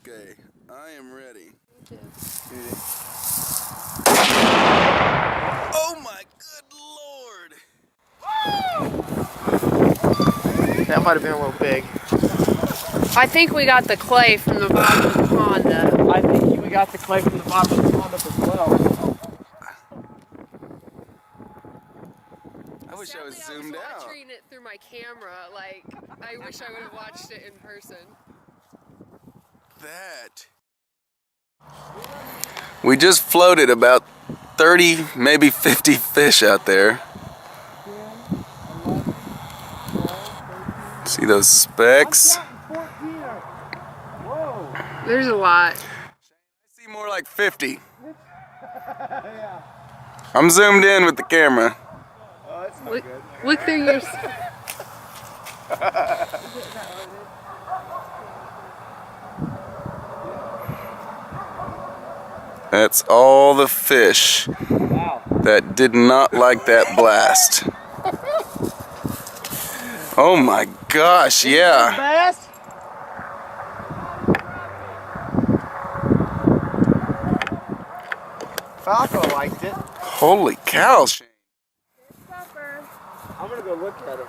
Okay, I am ready. Oh my good lord! That might have been a little big. I think we got the clay from the bottom of the pond up. I think we got the clay from the bottom of the pond up as well. I wish I was zoomed I was out. watching it through my camera. Like, I wish I would have watched it in person. That. We just floated about 30, maybe 50 fish out there. See those specks? There's a lot. I see more like 50. I'm zoomed in with the camera. Oh, that's not good. Look through your... That's all the fish that did not like that blast. Oh my gosh, yeah. Bass? Falco liked it. Holy cow, Shane. I'm gonna go look at him.